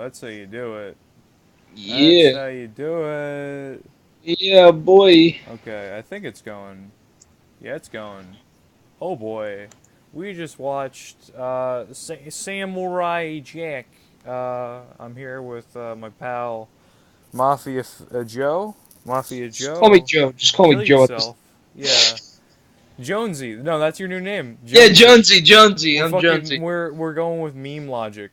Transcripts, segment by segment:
That's how you do it. That's Yeah. how you do it. Yeah, boy. Okay, I think it's going. Yeah, it's going. Oh boy. We just watched Samurai Jack. I'm here with my pal Joe. Mafia Just call me Joe. Joe. Just call me Kill Joe at this. yourself. Yeah. Jonesy. No, that's your new name. Yeah, Jonesy. Jonesy, Jonesy. We're I'm fucking Jonesy. we're going with meme logic.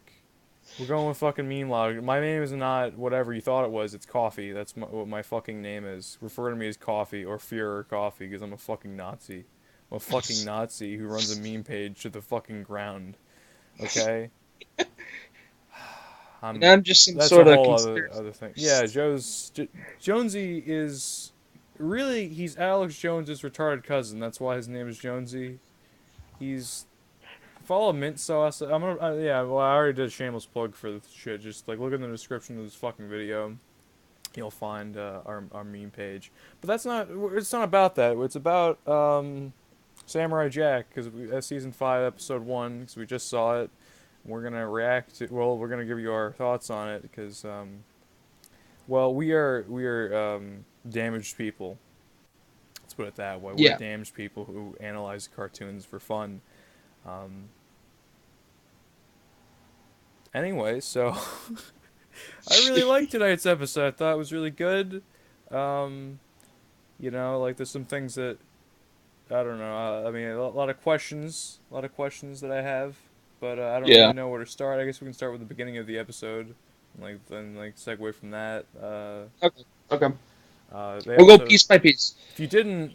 We're going with fucking meme logic. My name is not whatever you thought it was. It's Coffee. That's what my fucking name is. Refer to me as Coffee or Führer Coffee because I'm a fucking Nazi. I'm a fucking Nazi who runs a meme page to the fucking ground. Okay? And I'm. I'm just some That's a sort of whole conspiracy other thing. Yeah, theorist. Jonesy is really he's Alex Jones's retarded cousin. That's why his name is Jonesy. He's follow Mint Sauce. I'm gonna yeah. Well, I already did a shameless plug for this shit. Just like look in the description of this fucking video. You'll find our meme page. But that's not. It's not about that. It's about Samurai Jack because season 5, episode 1. Because we just saw it. We're gonna react. Well, we're gonna give you our thoughts on it because well, we are damaged people. Let's put it that way. We're Yeah. damaged people who analyze cartoons for fun. Um, anyway, so I really liked tonight's episode. I thought it was really good. Um, like there's some things that I don't know. I mean, lot of questions, a lot of questions that I have, but I don't really Yeah. know where to start. I guess we can start with the beginning of the episode, then segue from that. Okay. Okay. The We'll go episode. piece by piece. If you didn't,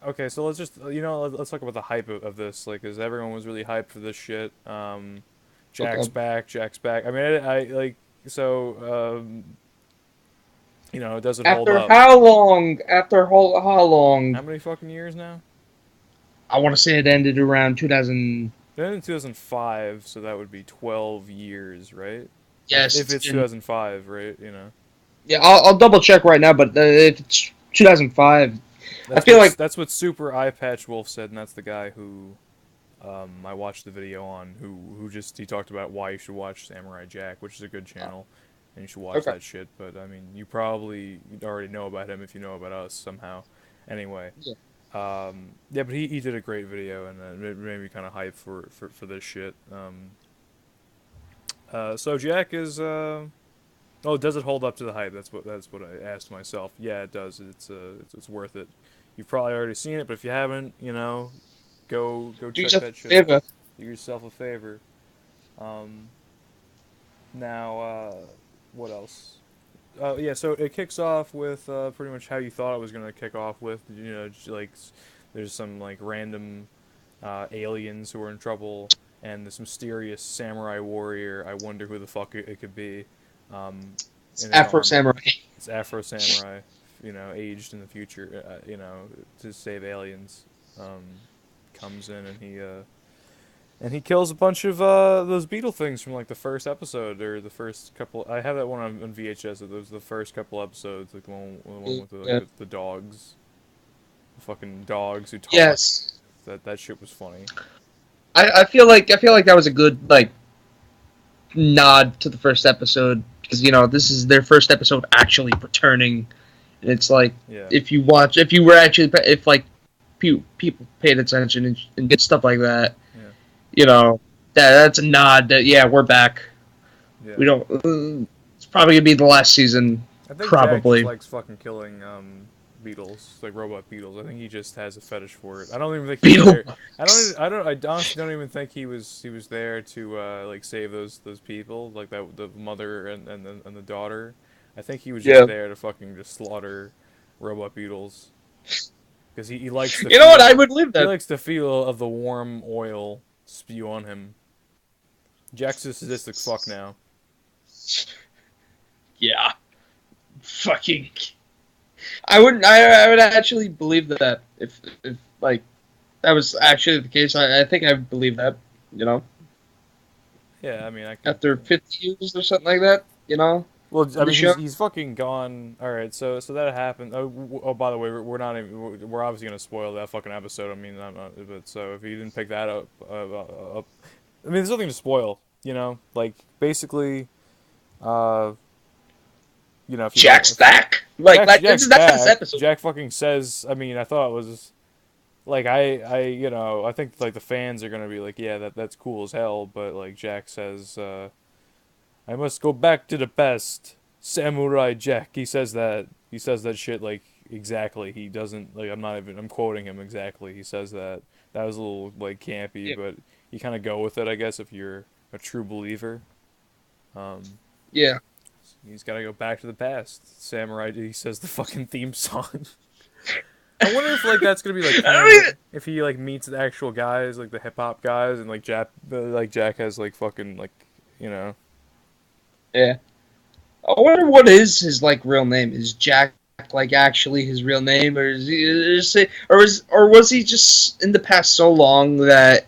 okay, so let's just let's talk about the hype of this, like, because everyone was really hyped for this shit. Jack's Okay. back, Jack's back. I mean, I like so does it hold After up? how long? After how long? How many fucking years now? I want to say it ended around 2000. Then in 2005, so that would be 12 years, right? Yes, If it's it's been. 2005, right? Yeah, I'll double check right now, but if it's 2005, I feel like. That's what Super Eyepatch Wolf said, and that's the guy who I watched the video on, who just he talked about why you should watch Samurai Jack, which is a good channel, and you should watch Okay. that shit. But I mean, you probably already know about him if you know about us somehow. Anyway, Yeah. yeah, but he did a great video, and it made me kind of hyped for this shit. So Jack is oh, does it hold up to the hype? That's what I asked myself. Yeah, it does. It's worth it. You've probably already seen it, but if you haven't, go Do check yourself that a shit out. favor. Do yourself a favor. Um, now, what else? Yeah, so it kicks off with pretty much how you thought it was gonna kick off with. There's some like random aliens who are in trouble, and this mysterious samurai warrior. I wonder who the fuck it could be. Um, It's in his Afro armor. Samurai. It's Afro Samurai, aged in the future, to save aliens. Um, comes in and he kills a bunch of those beetle things from like the first episode or the first couple. I have that one on VHS. It was the first couple episodes, like the one with Yeah. the dogs, the fucking dogs who talk. Yes. That shit was funny. I feel like that was a good like nod to the first episode because this is their first episode actually returning, and it's like Yeah, if you were actually if like people paid attention and did stuff like that, yeah, you know that's a nod that yeah we're back. yeah. We don't. It's probably gonna be the last season, I think Jack just probably. likes fucking killing beetles, like robot beetles. I think he just has a fetish for it. I don't even think he was Beetle. there. I honestly don't even think he was there to like save those people, like that the mother and the daughter. I think he was just Yeah. there to fucking just slaughter robot beetles because he likes the You know what? I feel. would believe He that. likes the feel of the warm oil spew on him. Jack's a sadistic fuck now. Yeah. Fucking. I wouldn't. I would actually believe that if like that was actually the case. I think I would believe that. You know, Yeah, I mean I could. after 50 years or something like that. Well, I On the mean, show. he's fucking gone. All right, so that happened. Oh, by the way, we're not even. We're obviously gonna spoil that fucking episode. I mean, I'm not. But so if you didn't pick that up, I mean, there's nothing to spoil. Like basically, You know, if you don't, Jack's back. Like Jack's that's this back. episode. Jack fucking says. I mean, I thought it was like you know, I think like the fans are gonna be like, yeah, that's cool as hell. But like Jack says, I must go back to the past, Samurai Jack. He says that. He says that shit like exactly. He doesn't like. I'm not even. I'm quoting him exactly. He says that. That was a little like campy, Yeah. but you kind of go with it, I guess, if you're a true believer. Um, Yeah. he's got to go back to the past. Samurai. He says the fucking theme song. I wonder if like that's gonna be like I don't even, if he like meets the actual guys, like the hip hop guys, and like Jack has like fucking like you know. yeah. I wonder what is his like real name. Is Jack like actually his real name, or or was he just in the past so long that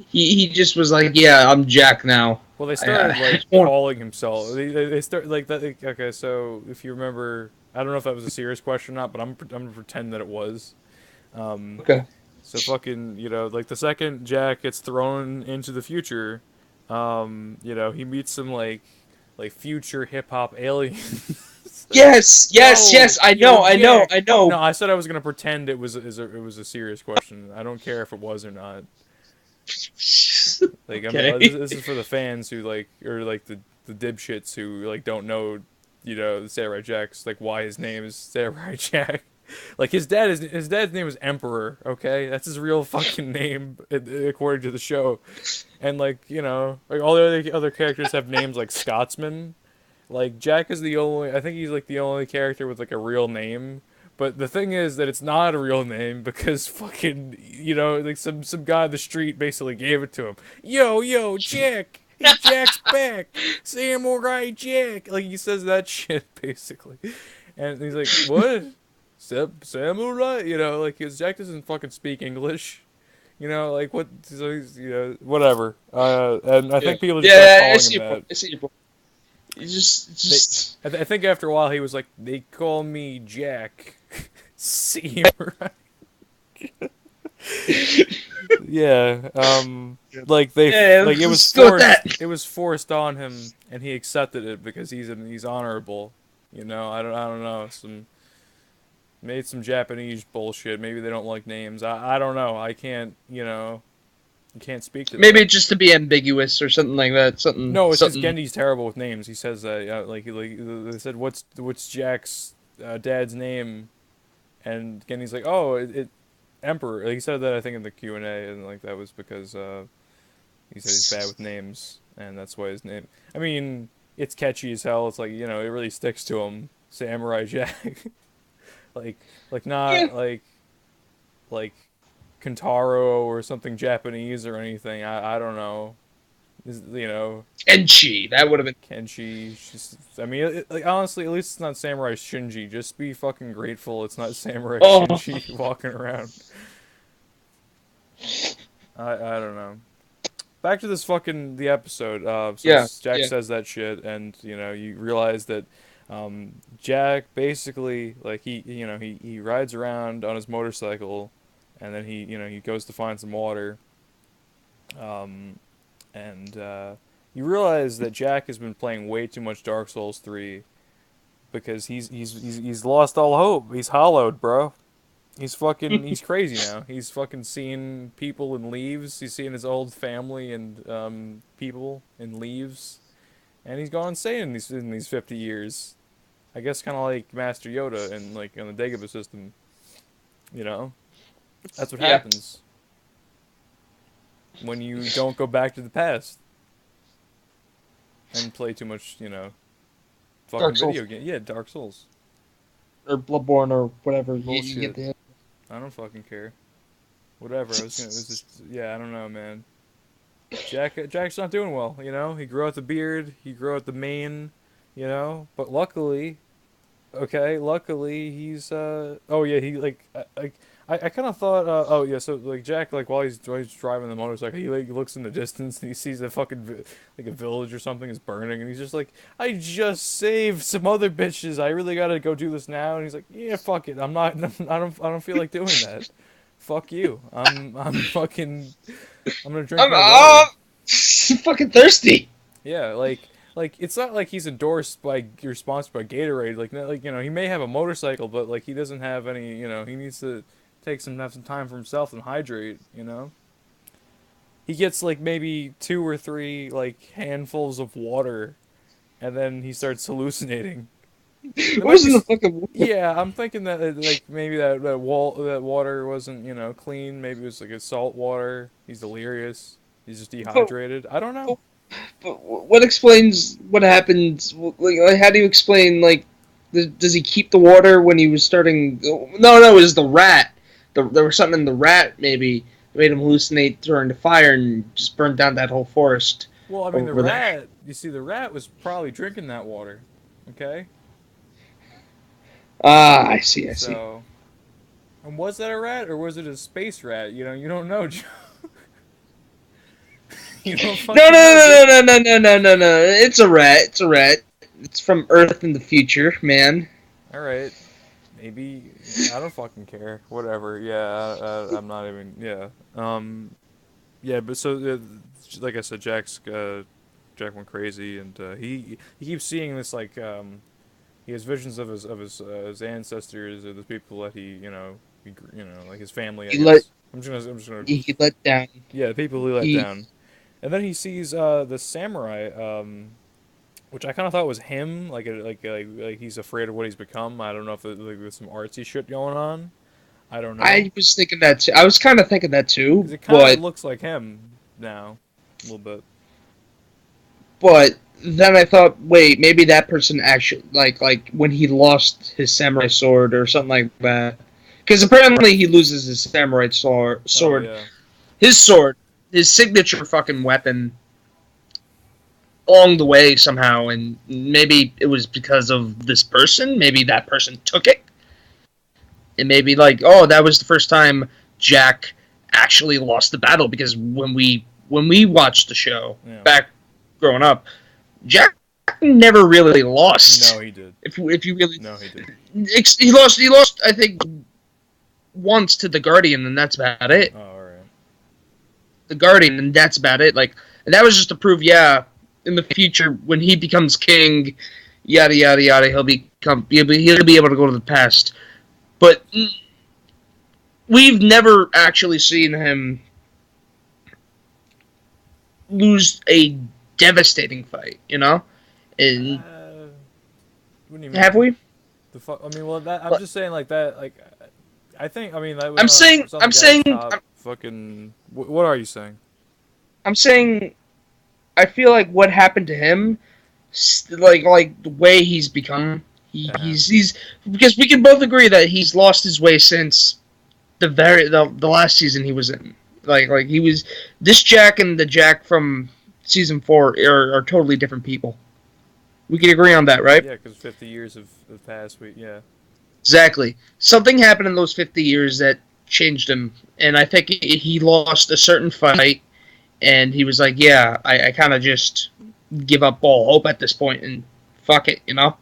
he just was like, yeah, I'm Jack now. Well, they started I like just want- calling himself. They start like that. Okay, so if you remember, I don't know if that was a serious question or not, but I'm gonna pretend that it was. Um, okay. so fucking you know like the second Jack gets thrown into the future, you know he meets some like future hip hop aliens. Yes, yes, Yo, yes. I yo, know, I know, Jack. I No, know. I said I was gonna pretend it was a serious question. I don't care if it was or not. Like Okay. this is for the fans who like or like the dipshits who like don't know, you know, Samurai Jack's like why his name is Samurai Jack. Like his dad's name is Emperor. Okay, that's his real fucking name according to the show. And like you know, like all the other characters have names like Scotsman. Like Jack is the only. I think he's like the only character with like a real name. But the thing is that it's not a real name because fucking you know like some guy on the street basically gave it to him. Yo Jack, hey Jack's back, Samurai Jack. Like he says that shit basically, and he's like what? Samurai? You know like his Jack doesn't fucking speak English. You know like what? So he's, you know whatever. And I Yeah, think people just start yeah. I calling see him your point. that. I see your point. You They, just. I think after a while he was like, they call me Jack. Samurai. Yeah. Like Yeah, like let's go with that. it was forced on him, and he accepted it because he's honorable. You know, I don't know. Made some Japanese bullshit. Maybe they don't like names. I don't know. I can't. You know, you can't speak to Maybe that. just to be ambiguous or something like that. No, it's just Something. Gendy's terrible with names. He says that like they said what's Jack's dad's name, and Gendy's like oh it Emperor. Like, he said that I think in the Q&A, and like that was because he said he's bad with names, and that's why his name. I mean, it's catchy as hell. It's like you know it really sticks to him, Samurai Jack. like Yeah. not like Kentaro or something Japanese or anything. I don't know. You know, Enchi. That would have been. Kenshi. I mean, like honestly, at least it's not Samurai Shinji. Just be fucking grateful it's not Samurai Oh. Shinji walking around. I don't know. Back to this fucking the episode. So Yeah. Jack Yeah. says that shit, and you know you realize that Jack basically like he rides around on his motorcycle, and then he goes to find some water. And you realize that Jack has been playing way too much Dark Souls 3 because he's lost all hope. He's hollowed, bro. He's crazy now. He's fucking seeing people in leaves. He's seeing his old family and people in leaves, and he's gone insane in these 50 years. I guess kind of like Master Yoda and like in the Dagobah system. You know, that's what Yeah. happens when you don't go back to the past and play too much, you know, fucking Dark Souls. video game. Yeah, Dark Souls. Or Bloodborne or whatever. You Bullshit. get the. I don't fucking care. Whatever. It was just yeah. I don't know, man. Jack's not doing well. You know, he grew out the beard. He grew out the mane. You know, but luckily, okay, luckily he's oh yeah he like I kind of thought oh yeah so like Jack like while he's driving the motorcycle he like looks in the distance and he sees a fucking like a village or something is burning and he's just like I just saved some other bitches I really gotta go do this now and he's like yeah fuck it I'm not I don't feel like doing that fuck you I'm fucking I'm gonna drink I'm my water. fucking thirsty. Yeah, like it's not like he's endorsed by or sponsored by Gatorade. Like he may have a motorcycle, but like he doesn't have any. He needs to have some time for himself and hydrate. He gets like maybe two or three like handfuls of water, and then he starts hallucinating. There What might was be, in the fucking? yeah, I'm thinking that like maybe that water wasn't clean. Maybe it was like a salt water. He's delirious. He's just But, dehydrated. I don't know. but what explains what happened? Like, how do you explain like? Does he keep the water when he was starting? No, it was the rat. There was something in the rat maybe that made him hallucinate during the fire and just burned down that whole forest Well, I mean the over there. rat. You see, the rat was probably drinking that water. Okay, Ah, I see, I see. so and was that a rat or was it a space rat? You don't know. You don't No, fucking know, dude. no, no, no, no, no, no, no, no. It's a rat. It's a rat. It's from Earth in the future, man. All right, maybe I don't fucking care. Whatever. Yeah, I'm not even. Yeah. Yeah, but so like I said, Jack went crazy, and he keeps seeing this like he has visions of his ancestors or the people that like his family, I He let guess. I'm just gonna he let down. yeah, the people he let He down, and then he sees the samurai, which I kind of thought was him, like he's afraid of what he's become. I don't know if there's some artsy shit going on. I don't know, I was thinking that too. I was kind of thinking that too, because it kind of but looks like him now, a little bit. but then I thought, wait, maybe that person actually like when he lost his samurai sword or something like that. Because apparently he loses his samurai sword, Oh sword, yeah. his sword, his signature fucking weapon along the way somehow, and maybe it was because of this person. Maybe that person took it, and maybe like, oh, that was the first time Jack actually lost the battle. Because when we watched the show Yeah. back growing up, Jack never really lost. No, he did. If you really, No, he did. he lost. I think once to the Guardian, and that's about it. Oh, all right. The Guardian, and that's about it. Like, and that was just to prove, yeah, in the future when he becomes king, yada yada yada, he'll be able to go to the past. But we've never actually seen him lose a devastating fight, you know? And What do you have mean? we? The fuck? I mean, well, that I'm But just saying like that. Like, I think. I mean, that I'm saying, was on the I'm guy's saying, top. I'm, Fucking. What are you saying? I'm saying, I feel like what happened to him, like the way he's become, Uh-huh. he's because we can both agree that he's lost his way since the last season he was in. Like he was this Jack and the Jack from season 4 are totally different people. We can agree on that, right? Yeah, because 50 years have passed. Yeah. Exactly. Something happened in those 50 years that changed him, and I think he lost a certain fight, and he was like, "Yeah, I kind of just give up all hope at this point, and fuck it, you know.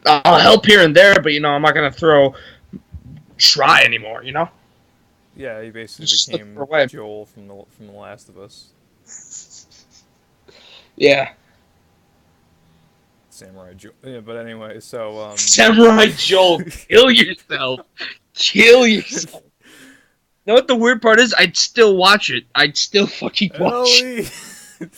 I'll help here and there, but I'm not gonna try anymore, you know. Yeah, he basically Just look for a became way." Joel from the Last of Us. Yeah. Samurai Joel. Yeah, but anyway, so Samurai Joel, kill yourself. Kill yourself. You know what the weird part is? I'd still watch it. I'd still fucking watch Ellie. it.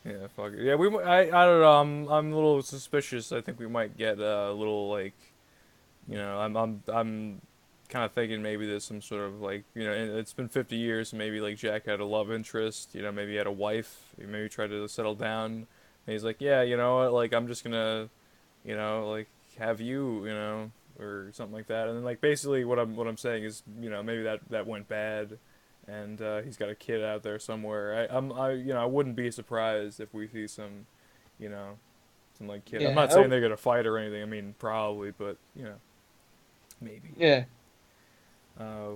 Yeah, fuck it. Yeah, I don't know. I'm a little suspicious. I think we might get a little like, I'm kind of thinking maybe there's some sort of like, it's been 50 years, so maybe like Jack had a love interest. Maybe he had a wife. He maybe tried to settle down. And he's like, yeah, you know what? Like I'm just gonna, like have you, or something like that. And then like basically what I'm saying is, maybe that went bad, and he's got a kid out there somewhere. I wouldn't be surprised if we see some, you know, some like kid. I'm not Yeah. saying they're gonna fight or anything. I mean probably, but maybe. Yeah. Uh,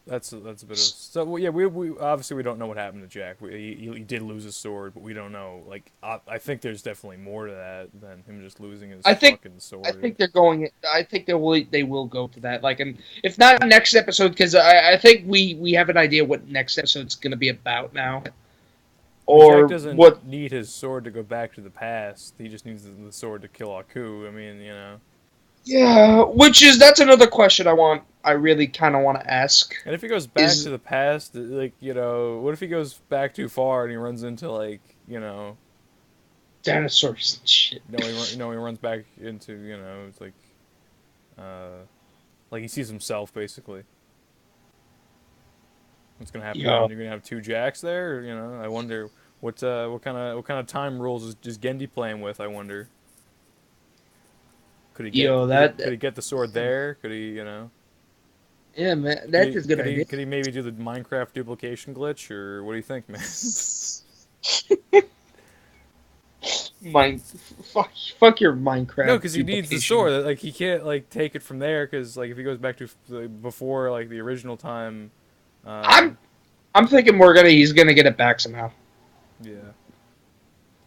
that's a bit of so well, yeah. We obviously we don't know what happened to Jack. He did lose his sword, but we don't know. Like I think there's definitely more to that than him just losing his I think fucking I sword. think they're going. I think they will go to that. Like, and if not next episode, because I think we have an idea what next episode's going to be about now. I mean, Jack or what? doesn't need his sword to go back to the past. He just needs the sword to kill Aku. I mean, you know. Yeah, that's another question I really kind of want to ask. And if he goes back to Is the past, like, you know, what if he goes back too far and he runs into, like, you know, dinosaurs and shit. he runs back into, you know, it's like he sees himself basically. What's gonna happen then? Yo, You're gonna have two Jacks there. Or, you know, I wonder what kind of time rules is Gendy playing with? I wonder. Could he get yo, could he that, could he get the sword there? Could he, you know? yeah, man, Could that's he a good could he idea. could he maybe do the Minecraft duplication glitch, or what do you think, man? Mine, fuck your No, Minecraft because he needs the duplication. sword. Like he can't like take it from there. Because like if he goes back to before like the original time, I'm um, I'm thinking he's gonna get it back somehow. yeah.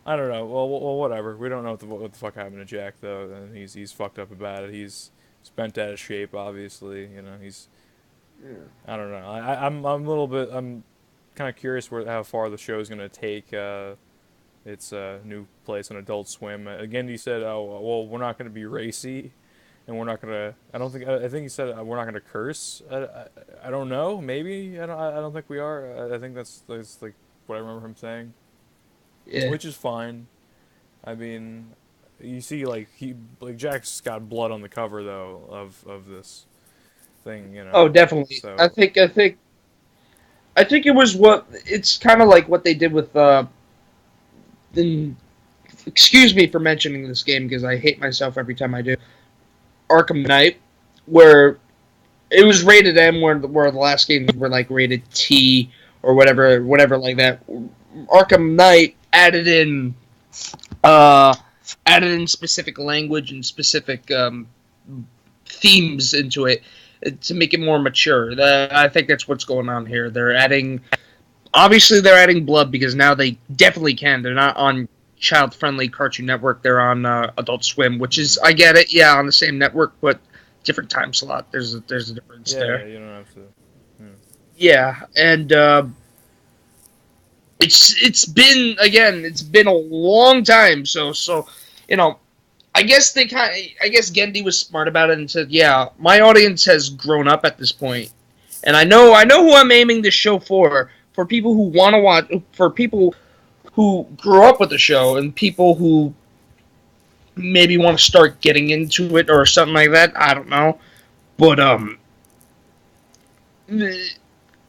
I don't know. Well, whatever. We don't know what the fuck happened to Jack though, and he's fucked up about it. He's bent out of shape, obviously. You know, he's Yeah. I don't know. I'm a little bit. I'm kind of curious how far the show's gonna take its new place on Adult Swim. Again, he said, "Oh, well, we're not gonna be racy, and we're not gonna." I don't think. I think he said we're not gonna curse. I don't know. Maybe I don't think we are. I think that's like what I remember him saying, Yeah. which is fine. I mean, you see, like Jack's got blood on the cover though of this thing, you know. Oh, definitely. I So think I think I think it was what it's kind of like what they did with in, excuse me for mentioning this game because I hate myself every time I do. Arkham Knight, where it was rated M, where the last games were like rated T or whatever like that. Arkham Knight uh, added in specific language and specific themes into it to make it more mature. I think that's what's going on here. They're adding blood because now they definitely can. They're not on child-friendly Cartoon Network. They're on Adult Swim, which is, mhm. I get it, yeah, on the same network, but different time slot. There's a difference Yeah, there. you don't have to. Yeah. Yeah, and it's been a long time. So you know, I guess Gendy was smart about it and said, yeah, my audience has grown up at this point, and I know who I'm aiming this show for people who want to watch, for people who grew up with the show, and people who maybe want to start getting into it or something like that. I don't know, but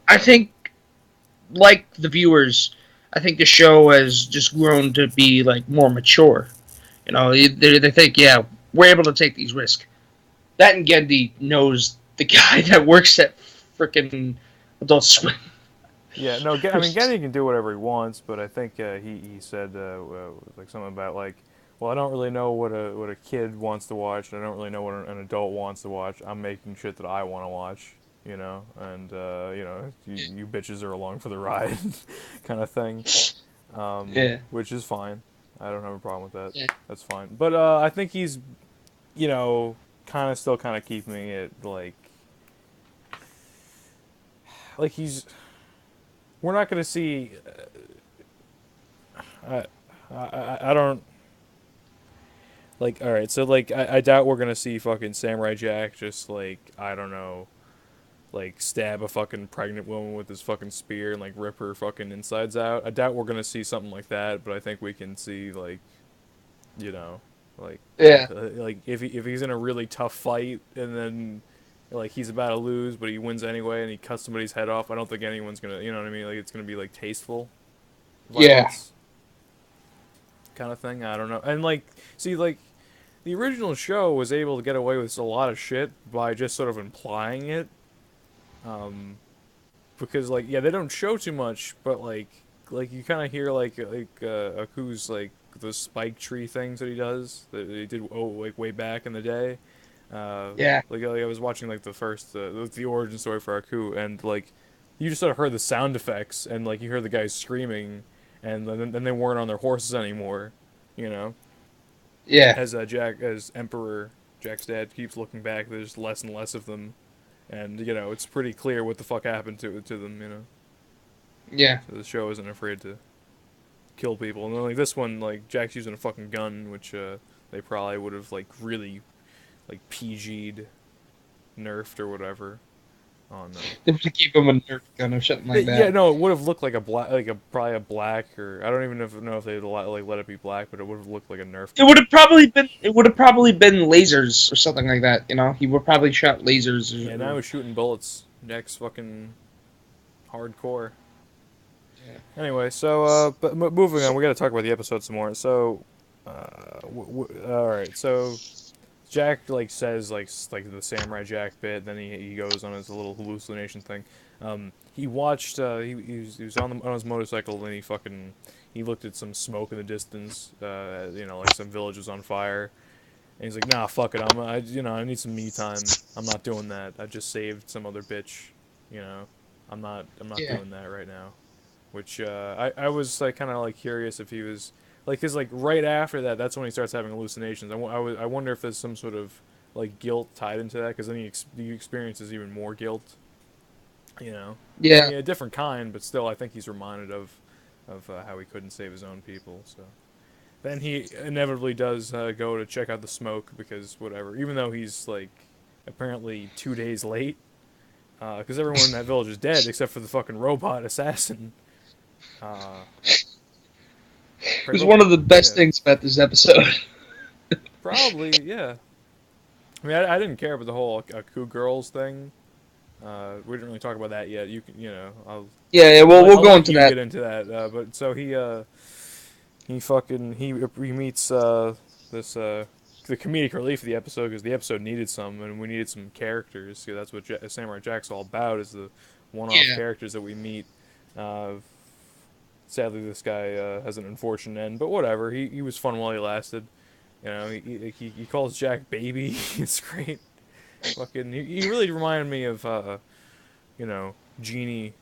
I think like the viewers, I think the show has just grown to be like more mature. You know, they think, yeah, we're able to take these risks. That and Gendy knows the guy that works at freaking Adult Swim. Yeah, no, I mean, Getty can do whatever he wants, but I think he said like something about like, well, I don't really know what a kid wants to watch, and I don't really know what an adult wants to watch. I'm making shit that I want to watch, you know, and you know, you bitches are along for the ride, kind of thing, Yeah, which is fine. I don't have a problem with that. yeah, That's fine. But I think he's, you know, kind of keeping it like he's. We're not gonna see. I, I don't like. All right, so like I doubt we're gonna see fucking Samurai Jack just like I don't know, like stab a fucking pregnant woman with his fucking spear and like rip her fucking insides out. I doubt we're gonna see something like that, but I think we can see like you know, like yeah, like if he's in a really tough fight and then like he's about to lose but he wins anyway and he cuts somebody's head off. I don't think anyone's gonna you know what I mean. Like it's gonna be like tasteful yeah, violence kind of thing. I don't know. And like, see, like the original show was able to get away with a lot of shit by just sort of implying it. Um, because like, yeah, they don't show too much, but like you kind of hear Aku's like the spike tree things that he does that he did like way back in the day. yeah, Like I was watching like the first the origin story for Aku and like you just sort of heard the sound effects and like you heard the guys screaming and then they weren't on their horses anymore, you know. yeah, As as Emperor Jack's dad keeps looking back, there's less and less of them, and you know it's pretty clear what the fuck happened to them, you know. yeah. So the show isn't afraid to. kill people. And then like this one, like Jack's using a fucking gun, which they probably would have like really like PG'd, nerfed or whatever on. They would give him a Nerf gun or something like Yeah, that. no, it would have looked like a black, like a probably a black, or I don't even know if they'd like let it be black, but it would have looked like a Nerf. It would have probably been. It would have probably been lasers or something like that. You know, he would probably shot lasers. Yeah, now he's shooting bullets. Jack's fucking hardcore. Yeah. Anyway, so but moving on, we got to talk about the episode some more. So, all right, so Jack like says like the Samurai Jack bit, then he goes on his little hallucination thing. He watched he was on his motorcycle and he looked at some smoke in the distance. Like some village was on fire, and he's like, nah, fuck it, I need some me time. I'm not doing that. I just saved some other bitch. You know, I'm not Yeah. doing that right now. Which I was like kind of like curious if he was like, cause like right after that, that's when he starts having hallucinations. I wonder if there's some sort of like guilt tied into that, because then he experiences even more guilt. You know, I Yeah. mean, a different kind, but still, I think he's reminded of how he couldn't save his own people. So then he inevitably does go to check out the smoke, because whatever. Even though he's like apparently 2 days late, because everyone in that village is dead except for the fucking robot assassin. It was one of the best things about this episode. Probably, yeah. I mean, I didn't care about the whole Aku Girls thing. We didn't really talk about that yet. You can, Yeah. Well, we'll go into that. get into that. But so he meets this the comedic relief of the episode, because the episode needed some, and we needed some characters. So that's what Samurai Jack's all about, is the one-off characters that we meet. Sadly, this guy has an unfortunate end, but whatever. He was fun while he lasted. You know, he calls Jack baby. It's great. Fucking, he really reminded me of Genie,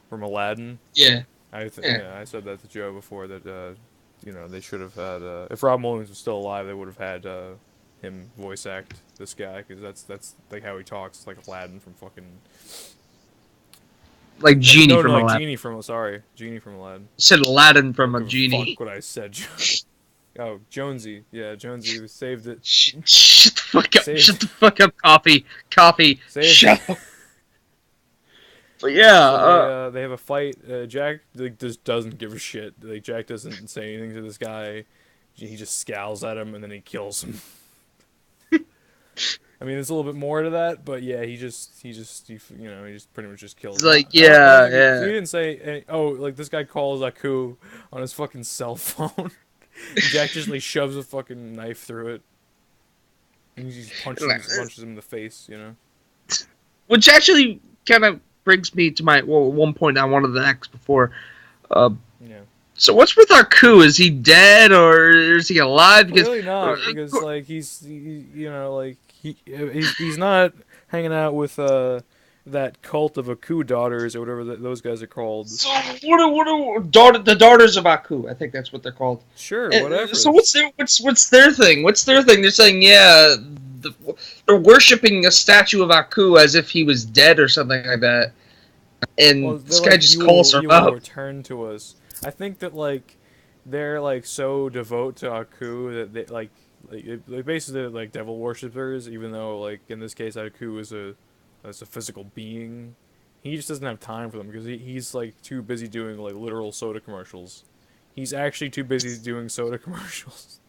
from Aladdin. Yeah. I said that to Joe before, that they should have had if Rob Williams was still alive, they would have had him voice act this guy, because that's like how he talks, like Aladdin from fucking. Like Genie No, from like Aladdin. Genie from Aladdin. You said Aladdin from a Give genie. Fuck what I said. Oh, Jonesy. Yeah, Jonesy saved it. Shut the fuck up. Saved. Shut the fuck up, Coffee. Saved. Shut up. But yeah, So they have a fight. Jack just doesn't give a shit. Like, Jack doesn't say anything to this guy. He just scowls at him and then he kills him. I mean, there's a little bit more to that, but yeah, he just pretty much just kills it's him. like, He yeah. didn't say like this guy calls Aku on his fucking cell phone. Jack just like shoves a fucking knife through it. And he just punches him in the face, Which actually kind of brings me to one point I wanted to ask before. Yeah. So what's with Aku? Is he dead or is he alive? Because Really not, because like he's not hanging out with that cult of Aku daughters or whatever those guys are called. So the daughters of Aku? I think that's what they're called. Sure, whatever. So what's their thing? What's their thing? They're saying they're worshiping a statue of Aku as if he was dead or something like that. And this guy just calls her up. Return to us. I think that like they're like so devout to Aku that they like basically like devil worshippers, even though like in this case Aku is a physical being. He just doesn't have time for them, because he's like too busy doing like literal soda commercials. He's actually too busy doing soda commercials.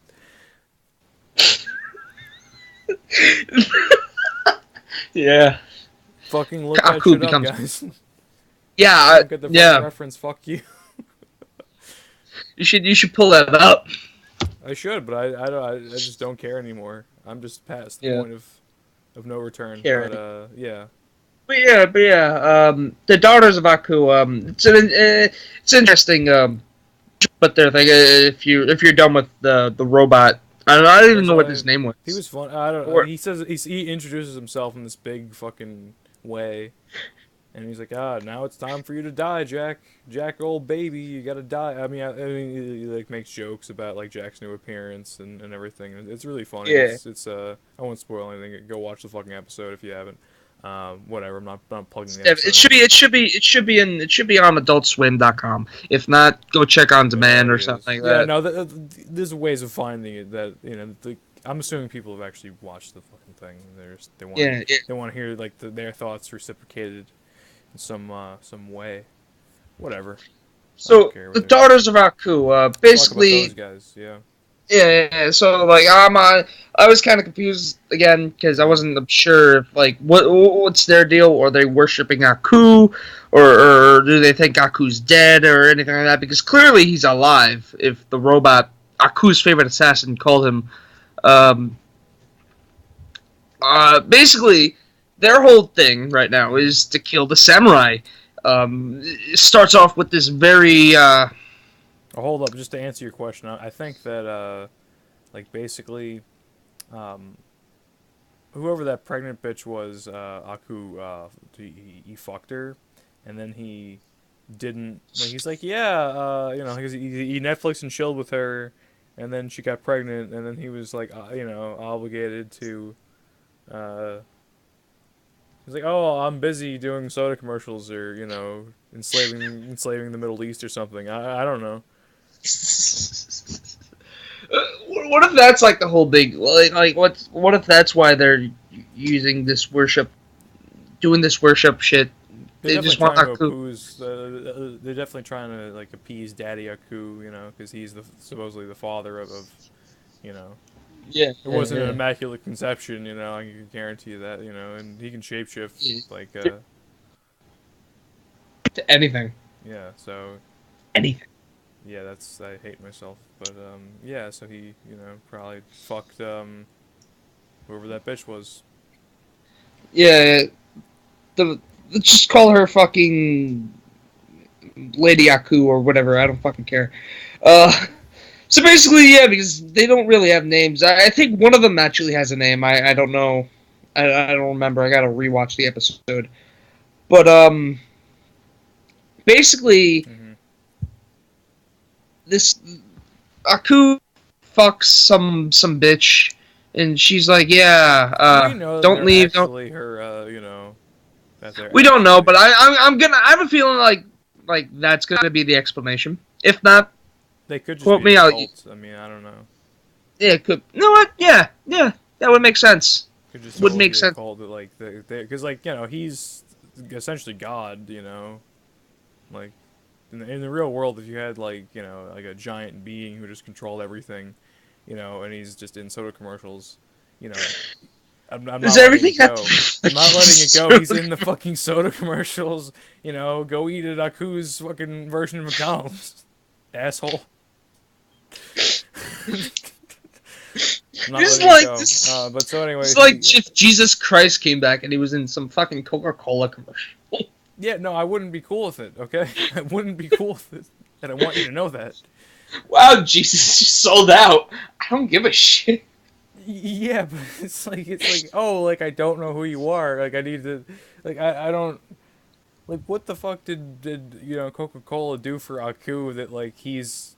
Yeah. Fucking look that Aku shit becomes up, guys. Yeah, Don't get the fucking reference. Fuck you. You should pull that up. I should, but I just don't care anymore. I'm just past the point of no return. But yeah. But yeah. The daughters of Aku. It's interesting. But their thing. If you're done with the robot, I don't even know what his name was. He was fun. I don't know. He says he introduces himself in this big fucking way. And he's like, now it's time for you to die, Jack. Jack, old baby, you gotta die. I mean, he like makes jokes about like Jack's new appearance and everything. It's really funny. Yeah. It's I won't spoil anything. Go watch the fucking episode if you haven't. Whatever. I'm not plugging the It episode. should be. It should be on AdultSwim.com. If not, go check on There demand it or something is. like Yeah, that. no, there's ways of finding it that I'm assuming people have actually watched the fucking thing. Yeah, yeah. they want to hear like their thoughts reciprocated in some way. Whatever. I don't So care the what they're. daughters of Aku, Talk about those basically, guys. Yeah. yeah. So like, I was kind of confused again because I Yeah. wasn't sure if, like what's their deal. Are they worshiping Aku, or do they think Aku's dead or anything like that? Because clearly he's alive. If the robot Aku's favorite assassin called him, um, basically, their whole thing right now Mm-hmm. is to kill the samurai. It starts off with this very Oh, hold up, just to answer your question, I think that like basically, um, whoever that pregnant bitch was, Aku, he fucked her, and then he didn't like. He's like, yeah, because he Netflix and chilled with her, and then she got pregnant, and then he was like, obligated to. Uh, he's like, oh, I'm busy doing soda commercials or enslaving the Middle East or something. I don't know. what if that's like the whole big like what if that's why they're using this worship, doing this worship shit? They're They definitely just want trying to Aku. appease. They're definitely trying to like appease Daddy Aku, because he's supposedly the father of you know. Yeah, It yeah, wasn't an yeah. immaculate conception, I can guarantee you that, and he can shapeshift, Yeah. like, To anything, yeah. So anything. yeah, I hate myself, but yeah. So he, probably fucked whoever that bitch was. Yeah, the let's just call her fucking Lady Aku or whatever. I don't fucking care. Uh, so basically, yeah, because they don't really have names. I think one of them actually has a name. I don't know. I don't remember. I gotta rewatch the episode. But basically, Mm-hmm. this Aku fucks some bitch, and she's like, "Yeah, Do we know that don't they're leave, don't." actually her? That they're We don't know, but actually. I'm gonna. I have a feeling like that's gonna be the explanation. If not, They could just quote be a me out. cult. I mean, I don't know. Yeah, it could. You know what? Yeah, yeah, that would make sense. Could just Would totally make be a sense. cult that like because like he's essentially God. Like in the real world, if you had like like a giant being who just controlled everything, and he's just in soda commercials, you know, I'm Does not letting everything it have to go. be I'm not letting it go. so He's in the fucking soda commercials. Go eat at Aku's fucking version of McDonald's, asshole. I'm not just letting it like go. this? But so It's anyways, like if Jesus Christ came back and he was in some fucking Coca-Cola commercial. yeah, no, I wouldn't be cool with it. Okay, I wouldn't be cool with it, and I want you to know that. Wow, Jesus, you sold out. I don't give a shit. Yeah, but it's like oh, like I don't know who you are. Like I need to, like I don't like what the fuck did Coca Cola do for Aku that like he's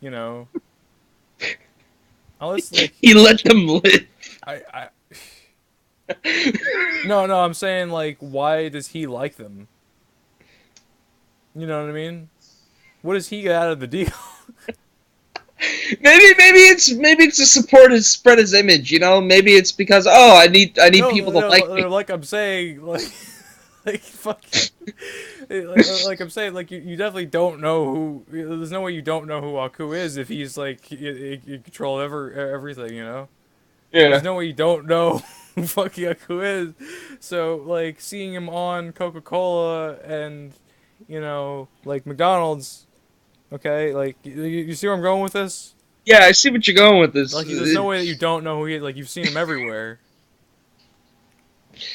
unless like He let them live. I no, I'm saying like why does he like them? You know what I mean? What does he get out of the deal? Maybe it's to support his spread his image. Maybe it's because I need No, people to like me. like I'm saying, like, like fuck, like I'm saying, like you definitely don't know who. There's no way you don't know who Aku is if he's like you control everything. There's Yeah. no way you don't know who fucking Aku is. So like seeing him on Coca Cola and like McDonald's. Okay, like you see where I'm going with this? Yeah, I see what you're going with this. Like there's no way that you don't know who he is. Like you've seen him everywhere.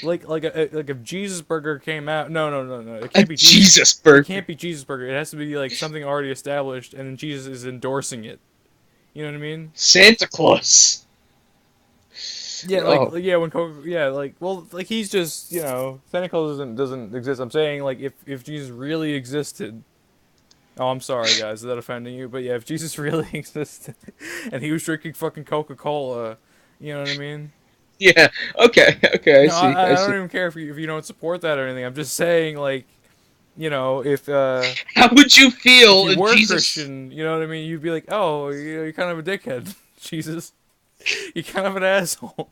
Like if Jesus Burger came out, no, it A can't be Jesus. Jesus It burger. can't be Jesus Burger. It has to be like something already established, and then Jesus is endorsing it. You know what I mean? Santa Claus. Yeah, Oh, yeah, when Coca, yeah, well, like he's just Santa Claus doesn't exist. I'm saying like if Jesus really existed. Oh, I'm sorry, guys. Is that offending you? But yeah, if Jesus really existed, and he was drinking fucking Coca Cola, you know what I mean? Yeah. Okay. Okay. I No, see. I I don't see. even care if you don't support that or anything. I'm just saying, like, How would you if feel you if were Jesus? Christian, you know what I mean, you'd be like, oh, you're kind of a dickhead, Jesus. You're kind of an asshole.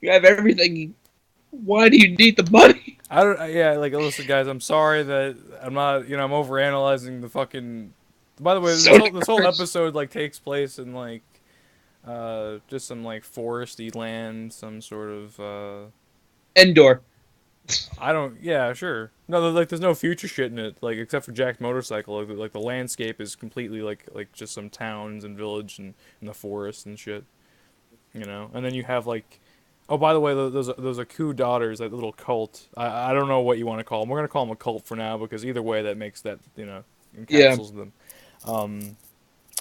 You have everything. Why do you need the money? I don't. Yeah, like, listen, guys. I'm sorry that I'm not. I'm overanalyzing the fucking. By the way, this So whole this whole Chris, episode like takes place in like just some like foresty land, some sort of Endor. I don't. Yeah, sure. No, like there's no future shit in it, like except for Jack's motorcycle. Like the landscape is completely like just some towns and village and the forest and shit. And then you have like, oh, by the way, those Aku daughters, that little cult. I don't know what you want to call them. We're gonna call them a cult for now because either way, that makes that Yeah. encapsulates them. Um,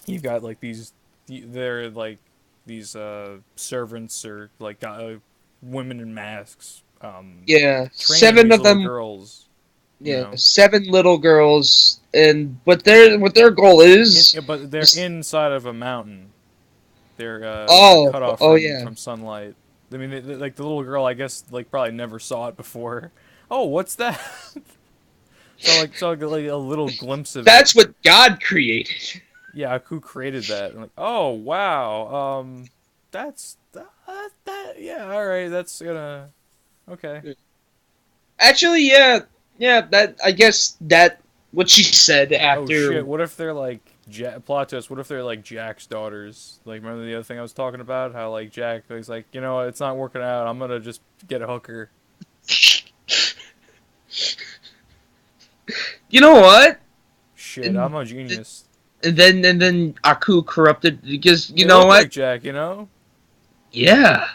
you've got like they're like these servants or like women in masks. Yeah. Training Seven these of little them. girls, you Yeah. know. 7 little girls, and what their goal But they're is. inside of a mountain. They're Oh. cut off Oh from yeah. sunlight. I mean, like the little girl, I guess, like probably never saw it before. Oh, what's that? Saw like a little glimpse of it. That's what God created. Yeah, who created that? I'm like, oh wow, that's that. Yeah, all right, that's gonna okay. Actually, yeah. Yeah. That I guess that what she said Oh shit, after. what if they're like plot twist? What if they're like Jack's daughters? Like, remember the other thing I was talking about? How like Jack was like, you know what, it's not working out. I'm gonna just get a hooker. You know what? Shit, And, I'm a genius. and then Aku corrupted because you They know look what? like Jack. Yeah.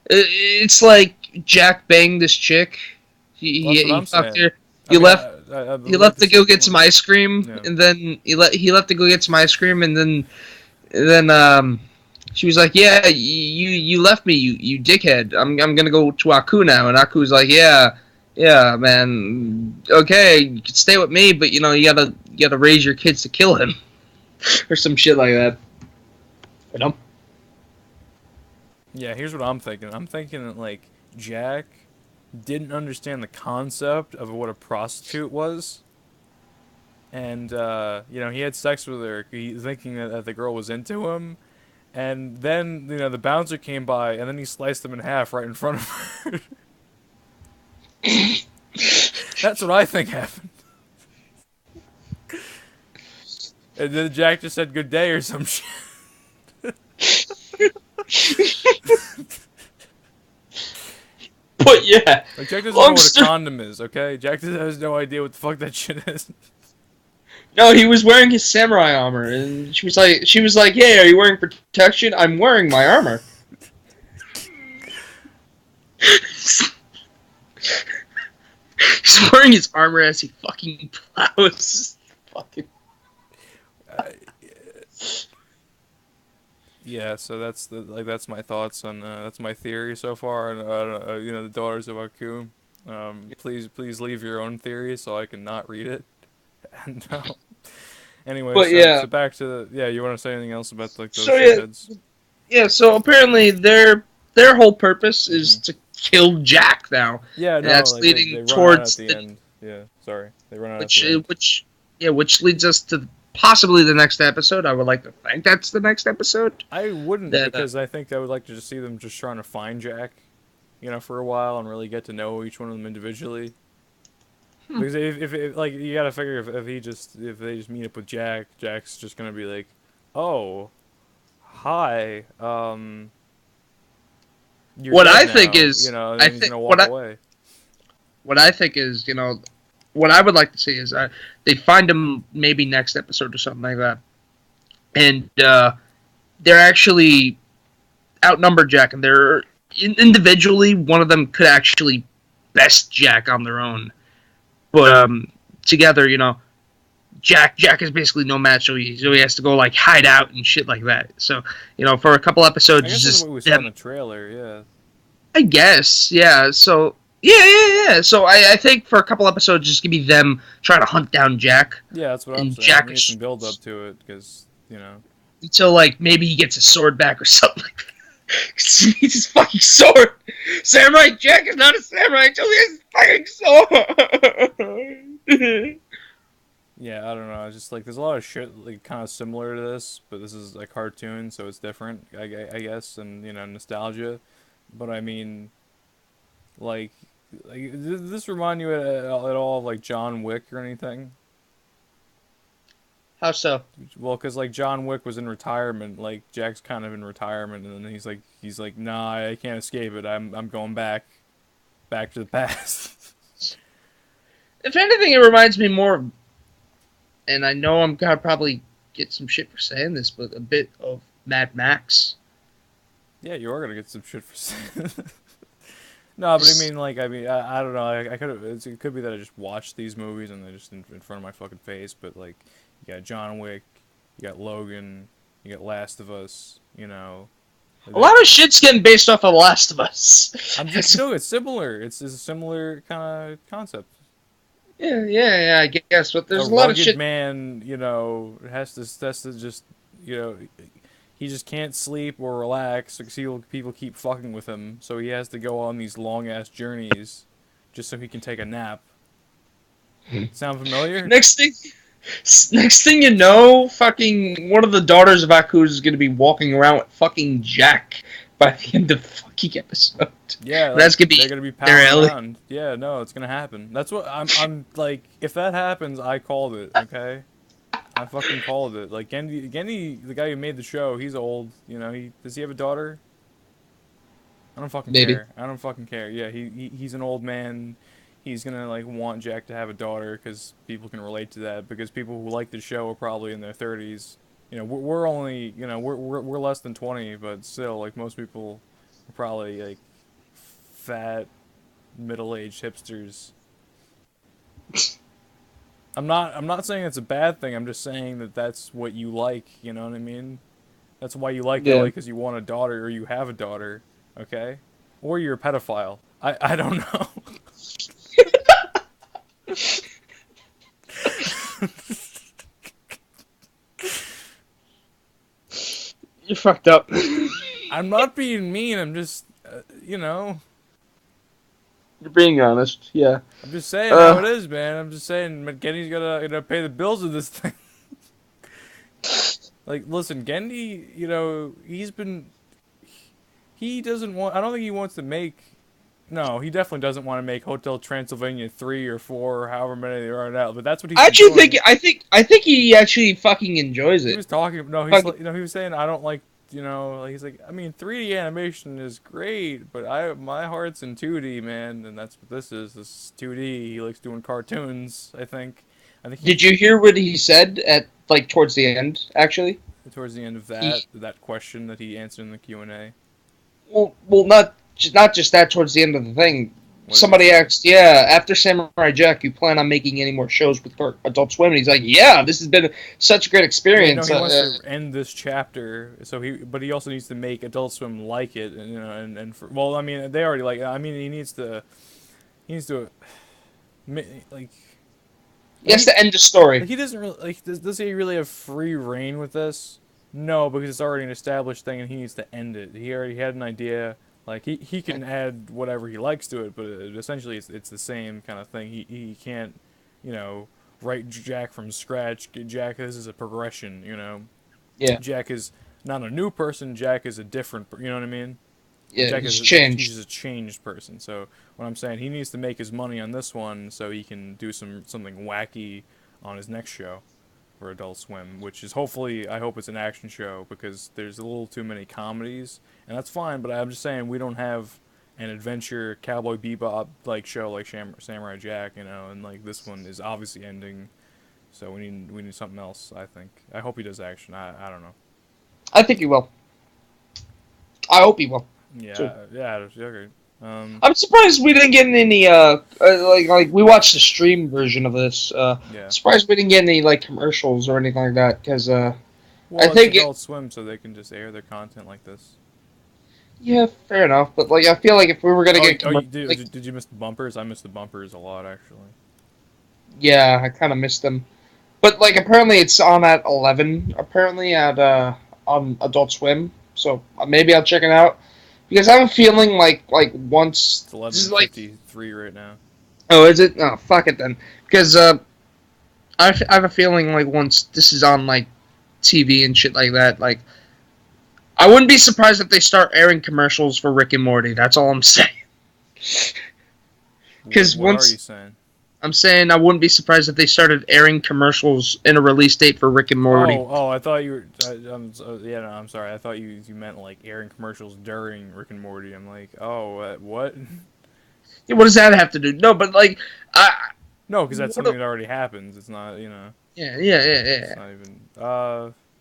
It's like Jack banged this chick. Well, that's what He I'm fucked saying. her. I He mean, left. I He would like left to to see. go get some ice cream, Yeah. and then he left to go get some ice cream, and then she was like, "Yeah, you left me, you dickhead. I'm gonna go to Aku now." And Aku's like, "Yeah, yeah, man. Okay, you can stay with me, but you gotta raise your kids to kill him, or some shit like that." You know? Yeah, here's what I'm thinking. I'm thinking that like Jack didn't understand the concept of what a prostitute was, and he had sex with her, thinking that the girl was into him, and then the bouncer came by, and then he sliced him in half right in front of her. That's what I think happened. And then Jack just said good day or some shit. But yeah, Like Jack doesn't know long what a story. condom is, okay? Jack has no idea what the fuck that shit is. No, he was wearing his samurai armor, and she was like, "Hey, are you wearing protection? I'm wearing my armor." He's wearing his armor as he fucking plows. Fucking. Uh, yeah, so that's my thoughts on that's my theory so far on the daughters of Aku. Please leave your own theory so I can not read it. And anyway, But so yeah, so back to yeah. You want to say anything else about like those so yeah, shitheads? yeah. So apparently their whole purpose is Hmm. to kill Jack now, Yeah, and no, that's like leading they run out at towards the the end. Yeah, sorry, they run out at which the end. which yeah, which leads us to possibly the next episode. I would like to think that's the next episode. I wouldn't That because I think I would like to just see them just trying to find Jack, for a while and really get to know each one of them individually. Because if like you gotta figure if they just meet up with Jack, Jack's just gonna be like, oh, hi, you're what dead I think now, is and I then he's think gonna walk away. what I think is what I would like to see is they find him maybe next episode or something like that, and they're actually outnumbered Jack, and they're individually one of them could actually best Jack on their own, but together, Jack is basically no match, so he has to go like hide out and shit like that. So for a couple I episodes, guess that's just what we saw in them. the trailer. Yeah, I guess, yeah. So yeah. So I think for a couple episodes, just give me them trying to hunt down Jack, yeah, that's what I'm and saying. Jack We need some build up to it because. until like maybe he gets his sword back or something. Like that. 'Cause he needs his fucking sword. Samurai Jack is not a samurai until he has his fucking sword. Yeah, I don't know. It's just like there's a lot of shit like kind of similar to this, but this is a cartoon, so it's different, I guess, and nostalgia. But I mean, like, does this remind you at all of like John Wick or anything? How so? Well, because like John Wick was in retirement, like Jack's kind of in retirement, and then he's like, nah, I can't escape it. I'm going back to the past. If anything, it reminds me more of, and I know I'm gonna probably get some shit for saying this, but a bit of Mad Max. Yeah, you are gonna get some shit for saying. No, but I mean, like, I don't know. I could have. It could be that I just watched these movies and they're just in front of my fucking face. But like, you got John Wick, you got Logan, you got Last of Us. A lot of shit's getting based off of Last of Us. I'm just no. It's similar. It's a similar kind of concept. Yeah, I guess. But A there's a lot of rugged shit. man, has to just, you know, he just can't sleep or relax because people keep fucking with him. So he has to go on these long ass journeys, just so he can take a nap. Sound familiar? Next thing, next thing you know, fucking one of the daughters of Aku is going to be walking around with fucking Jack by the end of the fucking episode. Yeah, like, That's gonna be they're gonna be their palling alley. around. Yeah, no, it's gonna happen. That's what I'm like. If that happens, I called it. Okay, I fucking called it. Like Gendy, the guy who made the show, he's old. Does he have a daughter? I don't fucking Maybe. care. I don't fucking care. Yeah, he's an old man. He's gonna like want Jack to have a daughter because people can relate to that. Because people who like the show are probably in their 30s. We're only we're less than 20, but still, like most people are probably like fat, middle-aged hipsters. I'm not saying it's a bad thing. I'm just saying that that's what you like. You know what I mean? That's why you like Yeah. Ellie because you want a daughter or you have a daughter. Okay, or you're a pedophile. I don't know. You're fucked up. I'm not being mean. I'm just you know. You're being honest. Yeah. I'm just saying how it Uh. is, man. I'm just saying McGinty's gonna pay the bills of this thing. Like, listen, Gendy, he doesn't want. I don't think he wants to make. No, he definitely doesn't want to make Hotel Transylvania 3 or 4 or however many there are now. But that's what he's I been actually think doing. I think he actually fucking enjoys He it. was talking. No, Fuck. he was saying I don't like. Like, he's like, I mean, 3D animation is great, but my heart's in 2D, man, and that's what this is. This is 2D. He likes doing cartoons. I think he Did you hear what he said at like towards the end? Actually, towards the end of he that question that he answered in the Q&A. well, not just that. Towards the end of the thing, What did he somebody say? asked, "Yeah, after Samurai Jack, you plan on making any more shows with Adult Swim?" And he's like, "Yeah, this has been such a great Yeah, no, experience." he wants to end this chapter, but he also needs to make Adult Swim like it, and well, I mean, they already like. I mean, he needs to, like, he has to end the story. he doesn't really like. Does he really have free reign with this? No, because it's already an established thing, and he needs to end it. He already had an idea. Like he can add whatever he likes to it, but essentially it's the same kind of thing. He can't, you know, write Jack from scratch. Jack, this is a progression. Yeah, Jack is not a new person. Jack is a different. You know what I mean? yeah, Jack he's is he's changed. just a changed person. So what I'm saying, he needs to make his money on this one so he can do something wacky on his next show for Adult Swim, which is hopefully, I hope it's an action show because there's a little too many comedies, and that's fine. But I'm just saying we don't have an adventure Cowboy Bebop like show like Samurai Jack, and like this one is obviously ending. So we need something else. I hope he does action. I don't know. I think he will. I hope he will. Too. Yeah, okay. I'm surprised we didn't get any like we watched the stream version of this. Yeah. Surprised we didn't get any like commercials or anything like that because I Well, it's think it, Adult Swim, so they can just air their content like this. yeah, fair enough. But like I feel like if we were gonna get Did you miss the bumpers? I missed the bumpers a lot, actually. yeah, I kind of missed them. But like apparently it's on at 11. Apparently at on Adult Swim. So maybe I'll check it out because I'm feeling like once It's this is like 11:53 right now. oh is it oh fuck it then because I have a feeling like once this is on like TV and shit like that like I wouldn't be surprised if they start airing commercials for Rick and Morty. That's all I'm saying. Because What are once you saying? I'm saying I wouldn't be surprised if they started airing commercials in a release date for Rick and Morty. Oh, I thought you were. Yeah, no, I'm sorry. I thought you meant like airing commercials during Rick and Morty. I'm like, oh, what? Yeah, what does that have to do? No, but like, I No, because that's what something a, that already happens. It's not, you know, it's yeah. not even.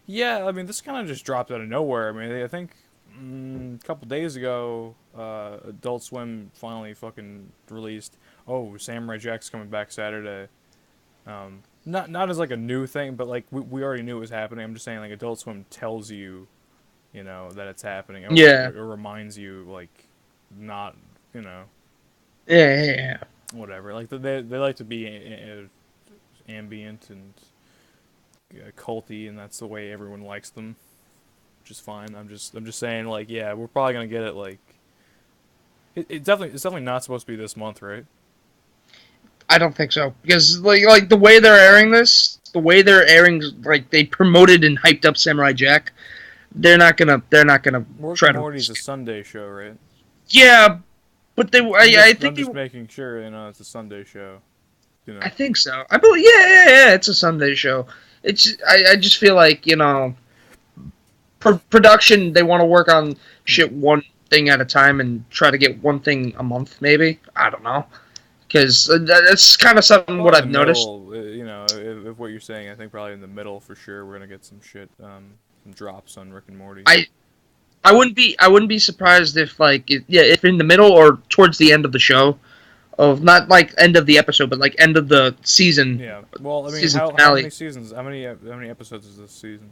Yeah. I mean, this kind of just dropped out of nowhere. I mean, I think a couple days ago, Adult Swim finally fucking released. Oh, Samurai Jack's coming back Saturday. Not as like a new thing, but like we already knew it was happening. I'm just saying like Adult Swim tells you, you know, that it's happening. Yeah, It reminds you like not, you know, yeah. whatever. Like they like to be ambient and culty, and that's the way everyone likes them, which is fine. I'm just saying like yeah, we're probably gonna get it like it's definitely not supposed to be this month, right? I don't think so because like the way they're airing this, the way they're airing like they promoted and hyped up Samurai Jack. They're not gonna Rick try and to. Morty's a Sunday show, right? Yeah, but they. I I'm think they. just making sure you know it's a Sunday show. You I know. think so. I believe. Yeah. It's a Sunday show. It's. I just feel like production. They want to work on Hmm. shit one thing at a time and try to get one thing a month. Maybe I don't know because that's kind of something what Probably in I've the noticed. middle, you know, if what you're saying, I think probably in the middle for sure. We're gonna get some shit, some drops on Rick and Morty. I. I wouldn't be surprised if if in the middle or towards the end of the show of not like end of the episode but like end of the Yeah. Well, I mean, season how many finale seasons? How many episodes is this season?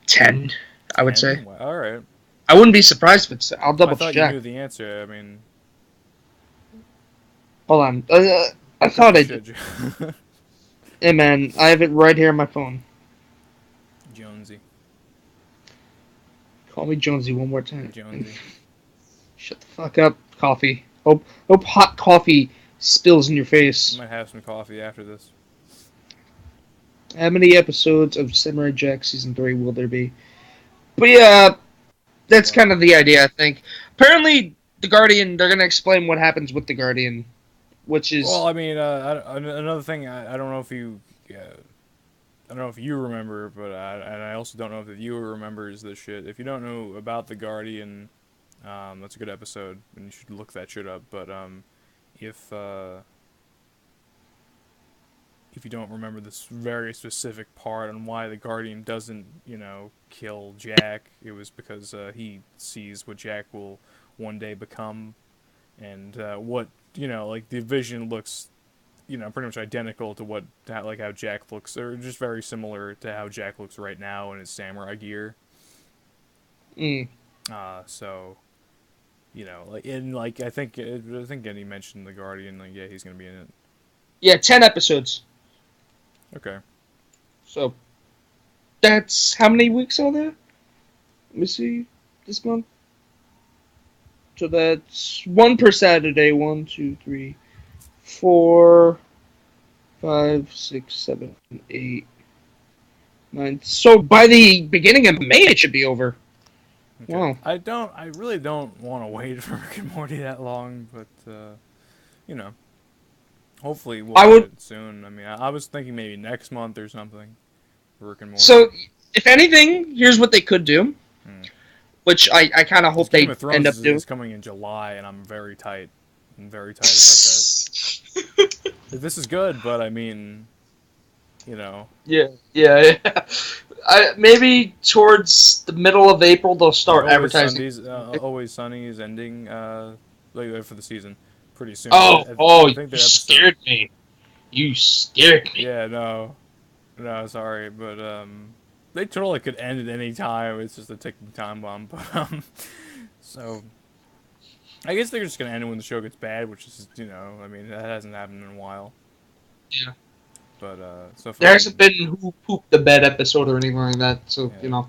10 I would say. 10. Wow, all right. I wouldn't be surprised if it's. I'll I double thought you check. knew the answer. I mean, Hold on. I good thought for I did. shit, Hey man, I have it right here on my phone. Jonesy. Call me Jonesy one more time. Jonesy. Shut the fuck up, coffee. Hope hot coffee spills in your I face. might have some coffee after this. How many episodes of Samurai Jack season 3 will there be? But yeah, that's What? kind of the idea, I think. Apparently, the Guardian. They're gonna explain what happens with the Guardian, which Well, is I mean, another thing. I don't know if you. I don't know if you remember, but and I also don't know if the viewer remembers this shit. If you don't know about the Guardian, that's a good episode, and you should look that shit up. But if uh, if you don't remember this very specific part on why the Guardian doesn't, you know, kill Jack, it was because he sees what Jack will one day become, and what you know, like the vision looks, you know, pretty much identical to how Jack looks, or just very similar to how Jack looks right now in his samurai gear. mm, So you know, like I think Eddie mentioned the Guardian. Like, yeah, he's gonna be in it. yeah, 10 episodes. Okay. So that's how many weeks are there? Let me see. This month. So that's one per Saturday. One, two, three, 4, 5, 6, 7, 8, 9. So by the beginning of May, it should be over. Okay. Wow. I really don't want to wait for Rick and Morty that long, but you know, hopefully we'll I get would. it soon. I mean, I was thinking maybe next month or something for Rick and Morty. So, if anything, here's what they could do, Hmm. which I kind of Because hope Game they of end Thrones up doing. is coming in July, and I'm very tight. I'm very tight about that. This is good, but I mean, you know, Yeah. Maybe towards the middle of April they'll like start advertising. Always Sunny is ending like for the season pretty soon. Oh, I think you the episode. scared me. You scared me. Yeah, no, sorry, but they totally could end at any time. It's just a ticking time bomb. But so I guess they're just gonna end it when the show gets bad, which is I mean that hasn't happened in a while. Yeah. But so There hasn't fucking been who pooped the bed episode or anything like that, so yeah.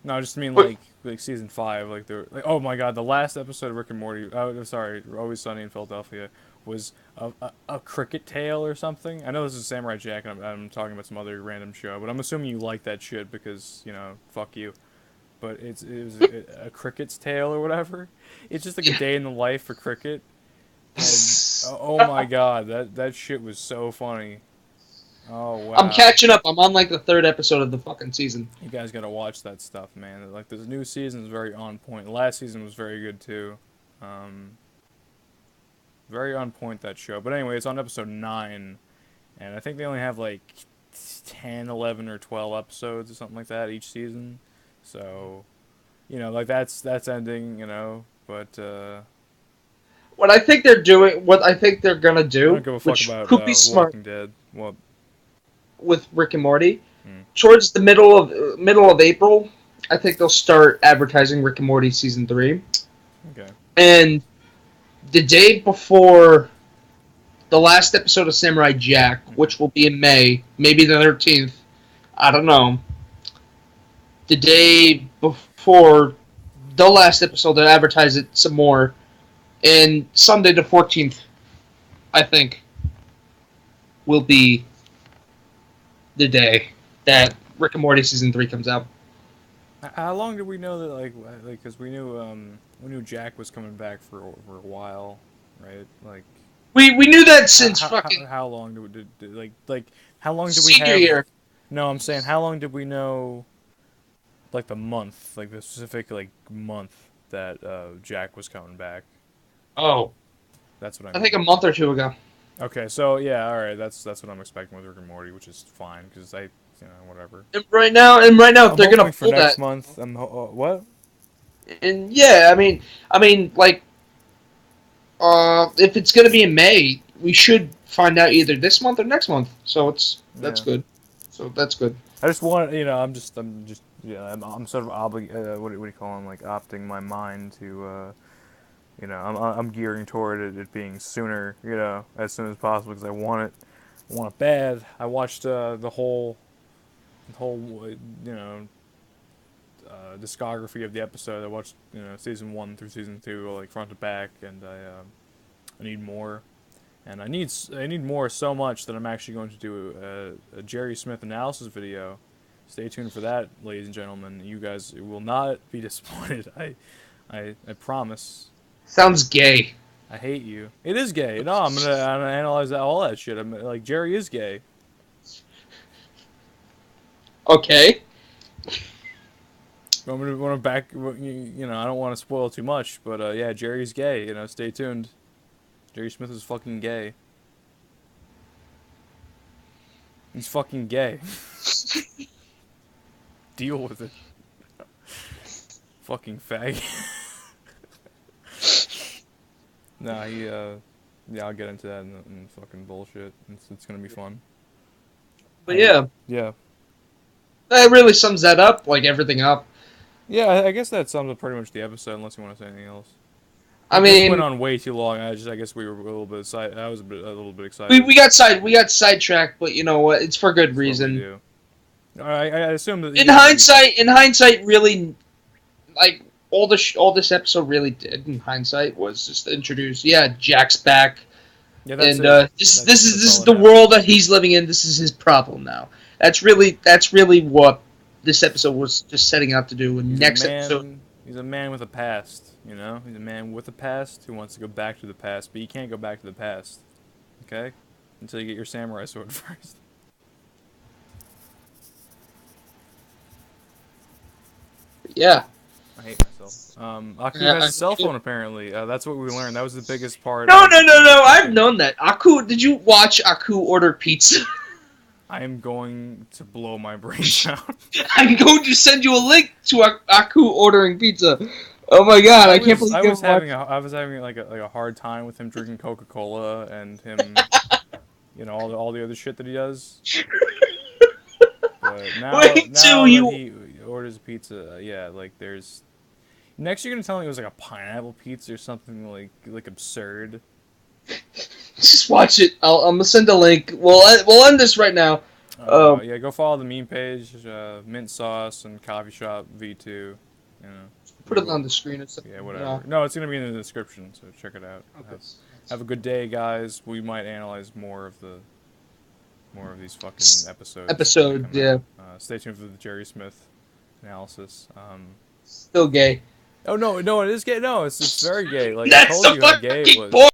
No, I just mean But like season 5, like the like oh my god, the last episode of Rick and Morty. Oh, sorry, Always Sunny in Philadelphia was a cricket tale or something. I know this is Samurai Jack, and I'm talking about some other random show, but I'm assuming you like that shit because fuck you. But it was a cricket's tale or whatever. It's just like a yeah. day in the life for cricket, and oh my god, that shit was so funny. Oh I'm wow. catching up. I'm on like the third episode of the fucking season. You guys gotta watch that stuff, man. Like this new season is very on point. The last season was very good too. Um, very on point that show. But anyway, it's on episode 9, and I think they only have like 10, 11, or 12 episodes or something like that each season. So, like that's ending, But What I think they're gonna I don't do, give a fuck which about could be smart Walking Dead. Well, with Rick and Morty, hmm, towards the middle of April, I think they'll start advertising Rick and Morty season 3. okay. And the day before the last episode of Samurai Jack, which will be in May, maybe the 13th, I don't know. The day before the last episode, they'll advertise it some more. And Sunday the 14th, I think, will be the day that Rick and Morty season 3 comes out. How long did we know that? Because we knew Jack was coming back for a while, right? Like. We knew that since fucking How long like how long did we senior have? year. No, I'm saying how long did we know? Like the month, like the specific like month that Jack was coming back. Oh, That's what I I mean. think a month or two ago. Okay, so yeah, all right, that's what I'm expecting with Rick and Morty, which is fine because whatever. And right now, if I'm they're gonna hoping for pull next that, month. What? and yeah, I mean, like, if it's gonna be in May, we should find out either this month or next month. So that's Yeah. good. So that's good. I just want I'm just yeah I'm sort of what do you call them, like opting my mind to I'm gearing toward it being sooner, as soon as possible because I want it bad. I watched the whole discography of the episode. I watched season 1 through season 2 like front to back, and I need more, and I need more so much that I'm actually going to do a Jerry Smith analysis video. Stay tuned for that, ladies and gentlemen. You guys will not be disappointed. I promise. Sounds gay. I hate you. It is gay. No, I'm gonna analyze all that shit. I'm like Jerry is gay. Okay. I'm gonna back. I don't want to spoil too much, but yeah, Jerry's gay. Stay tuned. Jerry Smith is fucking gay. He's fucking gay. Deal with it. Fucking fag. Nah, yeah, I'll get into that in fucking bullshit. It's gonna be fun. But yeah, Yeah. that really sums that up, like everything up. Yeah, I guess that sums up pretty much the episode, unless you want to say anything else. I This went mean, on way too long. I guess we were a little bit excited. I was a little bit excited. we got sidetracked, but you know what? It's for good That's what we reason. do. I assume that In hindsight, really, like all this episode really did. In hindsight, was just to introduce, yeah, Jack's back, Yeah, that's and it. this That's is all the it happened. world that he's living in. This is his problem now. That's really what this episode was just setting out to do. And next episode, He's a man with a past. He's a man with a past who wants to go back to the past, but you can't go back to the past. Okay, until you get your samurai sword first. yeah. I hate myself. Aku Yeah, has a cell phone apparently. That's what we learned. That was the biggest part. No, of no, no, the no. I've second. known that. Aku, did you watch Aku order pizza? I am going to blow my brains out. I'm going to send you a link to Aku ordering pizza. Oh my god, I can't believe I you was haven't having like a hard time with him drinking Coca-Cola and him, all the other shit that he does. But Wait till you. that he orders pizza, yeah, like there's. Next, you're gonna tell me it was like a pineapple pizza or something like absurd. Just watch it. I'm gonna send a link. We'll end this right now. Yeah, go follow the meme page, Mint Sauce and Coffee Shop V2. You know, Put it on the screen or something. yeah, Yeah. whatever. No, it's gonna be in the description, so check it out. Okay. Have a good day, guys. We might analyze more of these fucking episodes. When they Episode, come yeah. out. Stay tuned for the Jerry Smith analysis. Still gay. Oh no, it is gay. No, it's very gay. Like I That's told the you how gay it fucking was. point.